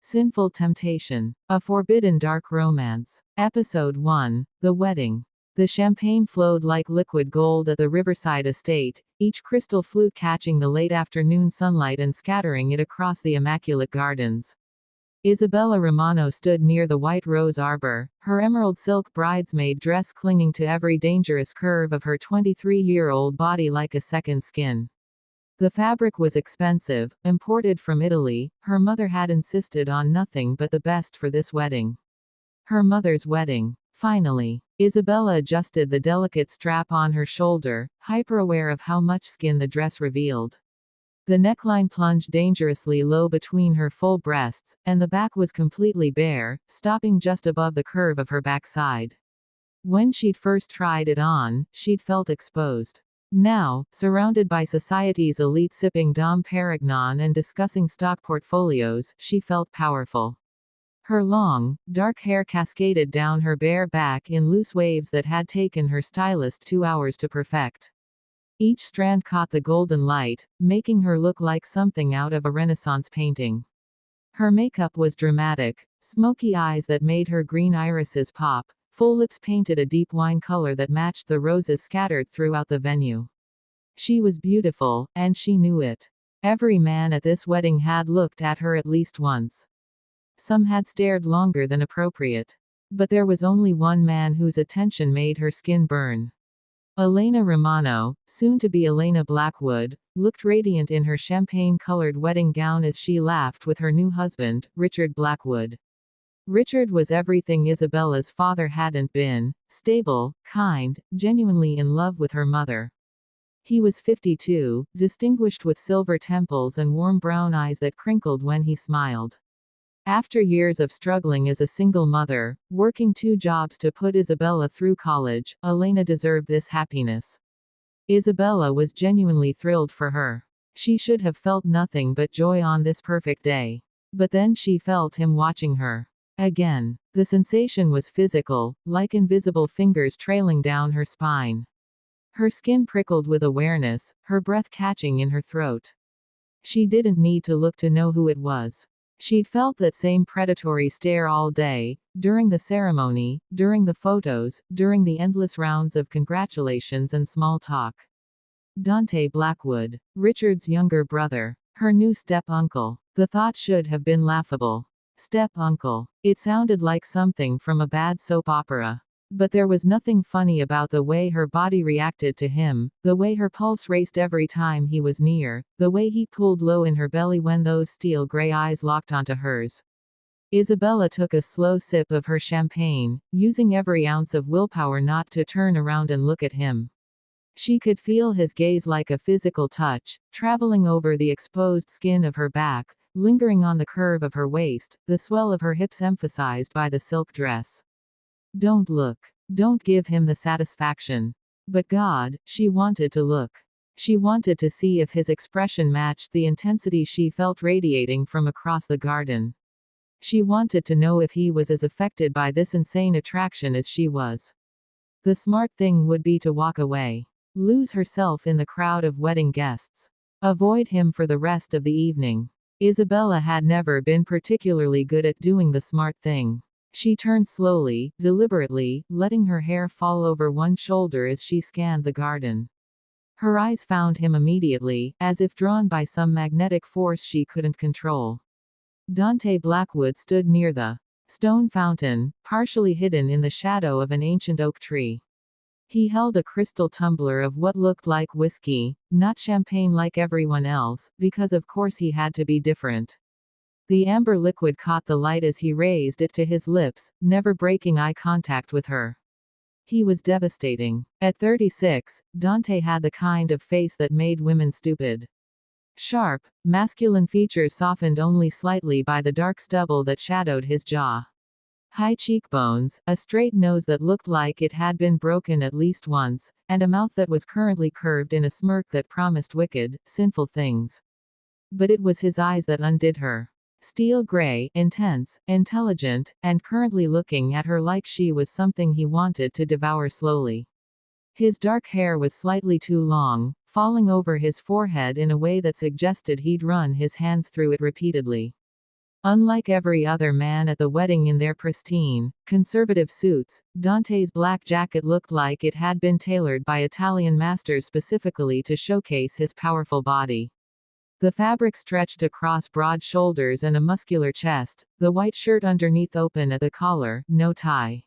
Sinful Temptation. A Forbidden Dark Romance. Episode 1. The Wedding. The champagne flowed like liquid gold at the riverside estate, each crystal flute catching the late afternoon sunlight and scattering it across the immaculate gardens. Isabella Romano stood near the white rose arbor, her emerald silk bridesmaid dress clinging to every dangerous curve of her 23-year-old body like a second skin. The fabric was expensive, imported from Italy. Her mother had insisted on nothing but the best for this wedding. Her mother's wedding. Finally, Isabella adjusted the delicate strap on her shoulder, hyper-aware of how much skin the dress revealed. The neckline plunged dangerously low between her full breasts, and the back was completely bare, stopping just above the curve of her backside. When she'd first tried it on, she'd felt exposed. Now, surrounded by society's elite sipping Dom Perignon and discussing stock portfolios, she felt powerful. Her long, dark hair cascaded down her bare back in loose waves that had taken her stylist 2 hours to perfect. Each strand caught the golden light, making her look like something out of a Renaissance painting. Her makeup was dramatic, smoky eyes that made her green irises pop, full lips painted a deep wine color that matched the roses scattered throughout the venue. She was beautiful, and she knew it. Every man at this wedding had looked at her at least once. Some had stared longer than appropriate. But there was only one man whose attention made her skin burn. Elena Romano, soon to be Elena Blackwood, looked radiant in her champagne-colored wedding gown as she laughed with her new husband, Richard Blackwood. Richard was everything Isabella's father hadn't been: stable, kind, genuinely in love with her mother. He was 52, distinguished with silver temples and warm brown eyes that crinkled when he smiled. After years of struggling as a single mother, working 2 jobs to put Isabella through college, Elena deserved this happiness. Isabella was genuinely thrilled for her. She should have felt nothing but joy on this perfect day. But then she felt him watching her. Again. The sensation was physical, like invisible fingers trailing down her spine. Her skin prickled with awareness, her breath catching in her throat. She didn't need to look to know who it was. She'd felt that same predatory stare all day, during the ceremony, during the photos, during the endless rounds of congratulations and small talk. Dante Blackwood, Richard's younger brother, her new step-uncle. The thought should have been laughable. Step-uncle. It sounded like something from a bad soap opera. But there was nothing funny about the way her body reacted to him, the way her pulse raced every time he was near, the way he pulled low in her belly when those steel gray eyes locked onto hers. Isabella took a slow sip of her champagne, using every ounce of willpower not to turn around and look at him. She could feel his gaze like a physical touch, traveling over the exposed skin of her back, lingering on the curve of her waist, the swell of her hips emphasized by the silk dress. Don't look. Don't give him the satisfaction. But God, she wanted to look. She wanted to see if his expression matched the intensity she felt radiating from across the garden. She wanted to know if he was as affected by this insane attraction as she was. The smart thing would be to walk away. Lose herself in the crowd of wedding guests. Avoid him for the rest of the evening. Isabella had never been particularly good at doing the smart thing. She turned slowly, deliberately, letting her hair fall over one shoulder as she scanned the garden. Her eyes found him immediately, as if drawn by some magnetic force she couldn't control. Dante Blackwood stood near the stone fountain, partially hidden in the shadow of an ancient oak tree. He held a crystal tumbler of what looked like whiskey, not champagne like everyone else, because of course he had to be different. The amber liquid caught the light as he raised it to his lips, never breaking eye contact with her. He was devastating. At 36, Dante had the kind of face that made women stupid. Sharp, masculine features softened only slightly by the dark stubble that shadowed his jaw. High cheekbones, a straight nose that looked like it had been broken at least once, and a mouth that was currently curved in a smirk that promised wicked, sinful things. But it was his eyes that undid her. Steel gray, intense, intelligent, and currently looking at her like she was something he wanted to devour slowly. His dark hair was slightly too long, falling over his forehead in a way that suggested he'd run his hands through it repeatedly. Unlike every other man at the wedding in their pristine, conservative suits, Dante's black jacket looked like it had been tailored by Italian masters specifically to showcase his powerful body. The fabric stretched across broad shoulders and a muscular chest, the white shirt underneath open at the collar, no tie.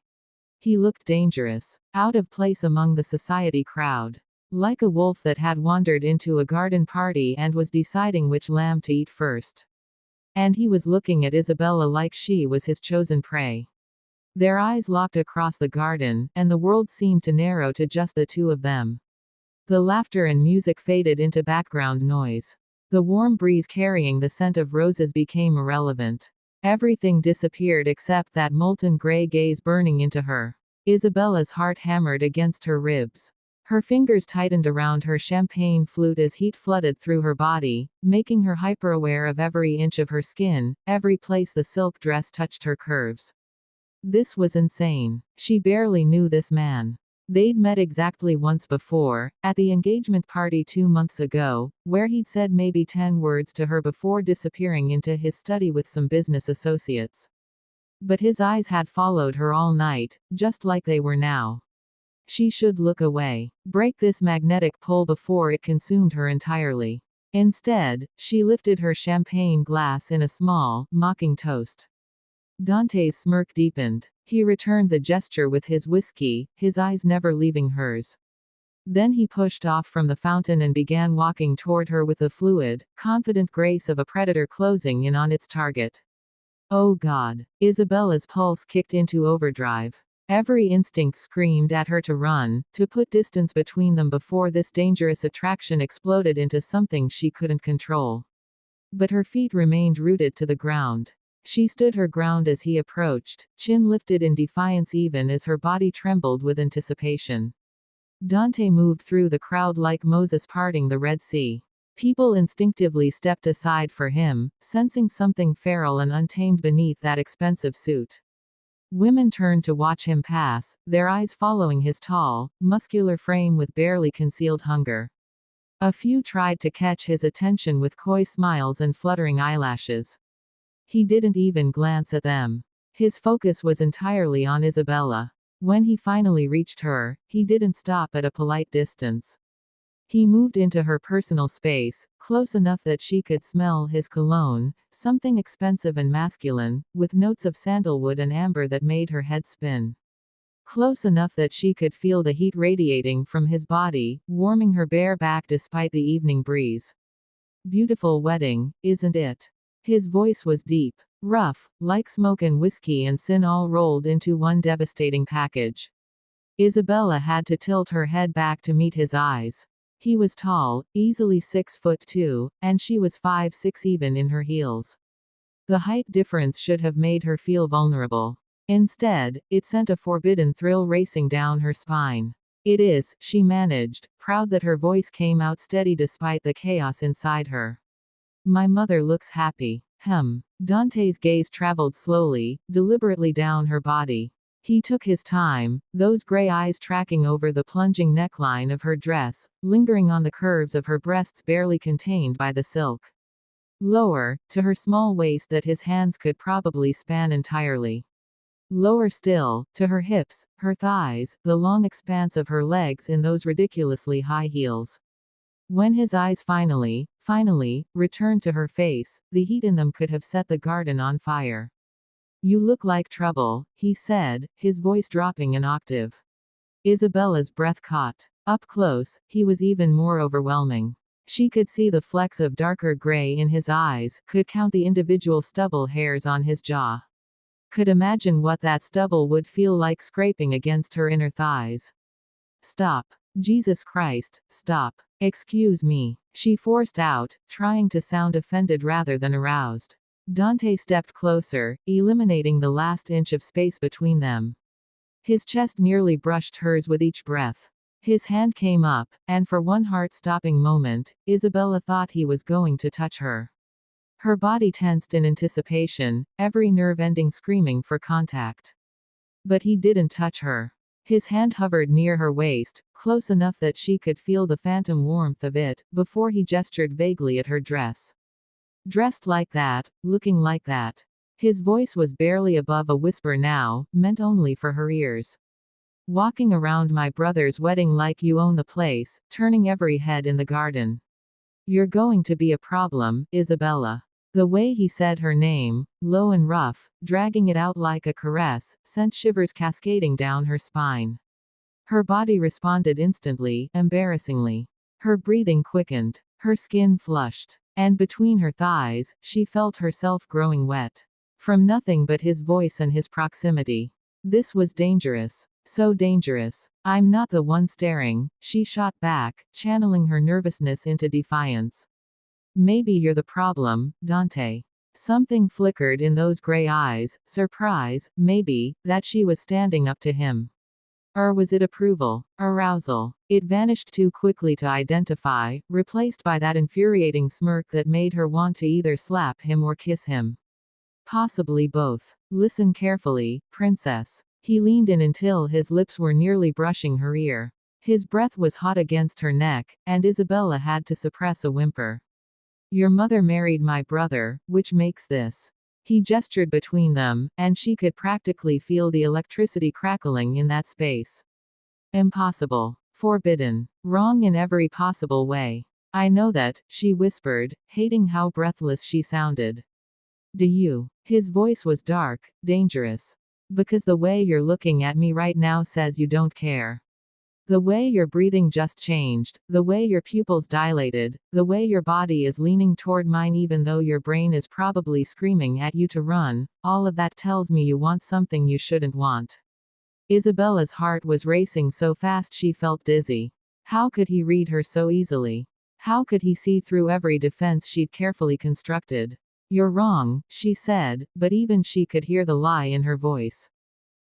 He looked dangerous, out of place among the society crowd. Like a wolf that had wandered into a garden party and was deciding which lamb to eat first. And he was looking at Isabella like she was his chosen prey. Their eyes locked across the garden, and the world seemed to narrow to just the two of them. The laughter and music faded into background noise. The warm breeze carrying the scent of roses became irrelevant. Everything disappeared except that molten gray gaze burning into her. Isabella's heart hammered against her ribs. Her fingers tightened around her champagne flute as heat flooded through her body, making her hyper-aware of every inch of her skin, every place the silk dress touched her curves. This was insane. She barely knew this man. They'd met exactly once before, at the engagement party 2 months ago, where he'd said maybe 10 words to her before disappearing into his study with some business associates. But his eyes had followed her all night, just like they were now. She should look away, break this magnetic pull before it consumed her entirely. Instead, she lifted her champagne glass in a small, mocking toast. Dante's smirk deepened. He returned the gesture with his whiskey, his eyes never leaving hers. Then he pushed off from the fountain and began walking toward her with the fluid, confident grace of a predator closing in on its target. Oh God! Isabella's pulse kicked into overdrive. Every instinct screamed at her to run, to put distance between them before this dangerous attraction exploded into something she couldn't control. But her feet remained rooted to the ground. She stood her ground as he approached, chin lifted in defiance even as her body trembled with anticipation. Dante moved through the crowd like Moses parting the Red Sea. People instinctively stepped aside for him, sensing something feral and untamed beneath that expensive suit. Women turned to watch him pass, their eyes following his tall, muscular frame with barely concealed hunger. A few tried to catch his attention with coy smiles and fluttering eyelashes. He didn't even glance at them. His focus was entirely on Isabella. When he finally reached her, he didn't stop at a polite distance. He moved into her personal space, close enough that she could smell his cologne, something expensive and masculine, with notes of sandalwood and amber that made her head spin. Close enough that she could feel the heat radiating from his body, warming her bare back despite the evening breeze. Beautiful wedding, isn't it? His voice was deep, rough, like smoke and whiskey and sin all rolled into one devastating package. Isabella had to tilt her head back to meet his eyes. He was tall, easily 6'2", and she was 5'6" even in her heels. The height difference should have made her feel vulnerable. Instead, it sent a forbidden thrill racing down her spine. It is, she managed, proud that her voice came out steady despite the chaos inside her. My mother looks happy. Dante's gaze traveled slowly, deliberately down her body. He took his time, those gray eyes tracking over the plunging neckline of her dress, lingering on the curves of her breasts barely contained by the silk. Lower, to her small waist that his hands could probably span entirely. Lower still, to her hips, her thighs, the long expanse of her legs in those ridiculously high heels. When his eyes finally, returned to her face, the heat in them could have set the garden on fire. You look like trouble, he said, his voice dropping an octave. Isabella's breath caught. Up close, he was even more overwhelming. She could see the flecks of darker gray in his eyes, could count the individual stubble hairs on his jaw. Could imagine what that stubble would feel like scraping against her inner thighs. Stop. Jesus Christ, stop. Excuse me. She forced out, trying to sound offended rather than aroused. Dante stepped closer, eliminating the last inch of space between them. His chest nearly brushed hers with each breath. His hand came up, and for one heart-stopping moment, Isabella thought he was going to touch her. Her body tensed in anticipation, every nerve ending screaming for contact. But he didn't touch her. His hand hovered near her waist, close enough that she could feel the phantom warmth of it, before he gestured vaguely at her dress. Dressed like that, looking like that. His voice was barely above a whisper now, meant only for her ears. Walking around my brother's wedding like you own the place, turning every head in the garden. You're going to be a problem, Isabella. The way he said her name, low and rough, dragging it out like a caress, sent shivers cascading down her spine. Her body responded instantly, embarrassingly. Her breathing quickened. Her skin flushed. And between her thighs, she felt herself growing wet. From nothing but his voice and his proximity. This was dangerous. So dangerous. I'm not the one staring, she shot back, channeling her nervousness into defiance. Maybe you're the problem, Dante. Something flickered in those gray eyes, surprise, maybe, that she was standing up to him. Or was it approval? Arousal? It vanished too quickly to identify, replaced by that infuriating smirk that made her want to either slap him or kiss him. Possibly both. Listen carefully, princess. He leaned in until his lips were nearly brushing her ear. His breath was hot against her neck, and Isabella had to suppress a whimper. Your mother married my brother, which makes this. He gestured between them, and she could practically feel the electricity crackling in that space. Impossible. Forbidden. Wrong in every possible way. I know that, she whispered, hating how breathless she sounded. Do you? His voice was dark, dangerous. Because the way you're looking at me right now says you don't care. The way your breathing just changed, the way your pupils dilated, the way your body is leaning toward mine even though your brain is probably screaming at you to run, all of that tells me you want something you shouldn't want. Isabella's heart was racing so fast she felt dizzy. How could he read her so easily? How could he see through every defense she'd carefully constructed? You're wrong, she said, but even she could hear the lie in her voice.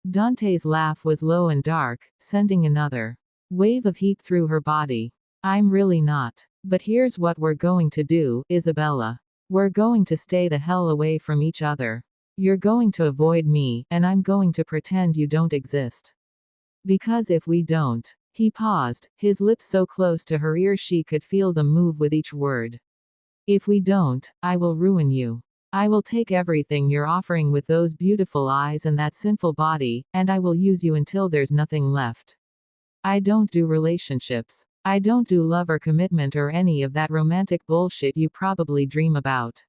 Dante's laugh was low and dark, sending another wave of heat through her body. I'm really not. But here's what we're going to do, Isabella. We're going to stay the hell away from each other. You're going to avoid me, and I'm going to pretend you don't exist. Because if we don't. He paused, his lips so close to her ear she could feel them move with each word. If we don't, I will ruin you. I will take everything you're offering with those beautiful eyes and that sinful body, and I will use you until there's nothing left. I don't do relationships. I don't do love or commitment or any of that romantic bullshit you probably dream about.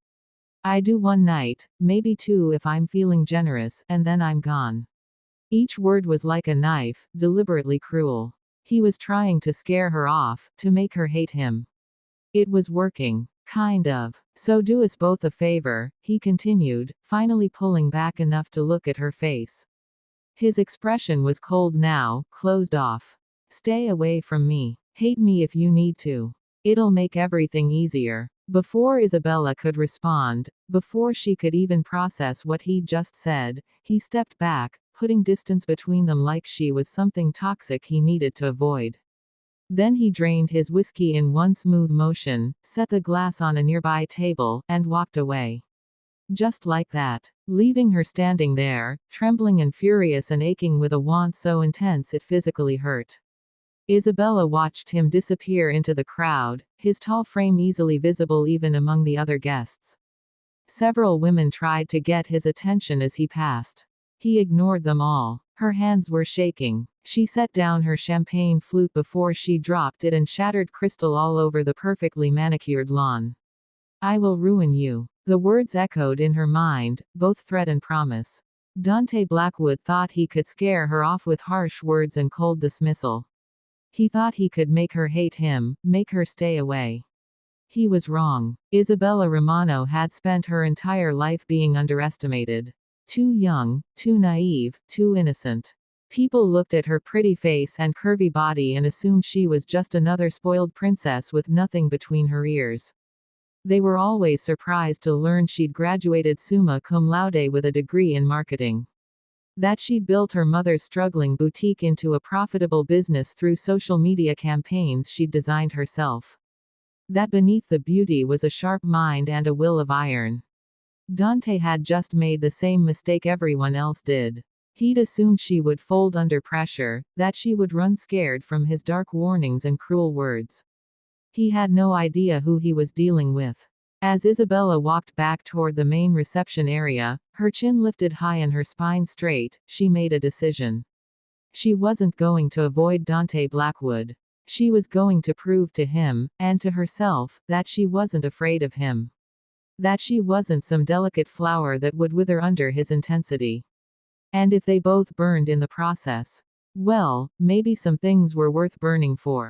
I do one night, maybe two if I'm feeling generous, and then I'm gone. Each word was like a knife, deliberately cruel. He was trying to scare her off, to make her hate him. It was working. Kind of. So do us both a favor, he continued, finally pulling back enough to look at her face. His expression was cold now, closed off. Stay away from me. Hate me if you need to. It'll make everything easier. Before Isabella could respond, before she could even process what he'd just said, he stepped back, putting distance between them like she was something toxic he needed to avoid. Then he drained his whiskey in one smooth motion, set the glass on a nearby table, and walked away. Just like that. Leaving her standing there, trembling and furious and aching with a want so intense it physically hurt. Isabella watched him disappear into the crowd, his tall frame easily visible even among the other guests. Several women tried to get his attention as he passed. He ignored them all. Her hands were shaking. She set down her champagne flute before she dropped it and shattered crystal all over the perfectly manicured lawn. I will ruin you. The words echoed in her mind, both threat and promise. Dante Blackwood thought he could scare her off with harsh words and cold dismissal. He thought he could make her hate him, make her stay away. He was wrong. Isabella Romano had spent her entire life being underestimated. Too young, too naive, too innocent. People looked at her pretty face and curvy body and assumed she was just another spoiled princess with nothing between her ears. They were always surprised to learn she'd graduated summa cum laude with a degree in marketing. That she'd built her mother's struggling boutique into a profitable business through social media campaigns she'd designed herself. That beneath the beauty was a sharp mind and a will of iron. Dante had just made the same mistake everyone else did. He'd assumed she would fold under pressure, that she would run scared from his dark warnings and cruel words. He had no idea who he was dealing with. As Isabella walked back toward the main reception area, Her chin lifted high and her spine straight, she made a decision. She wasn't going to avoid Dante Blackwood. She was going to prove to him, and to herself, that she wasn't afraid of him. That she wasn't some delicate flower that would wither under his intensity. And if they both burned in the process, well, maybe some things were worth burning for.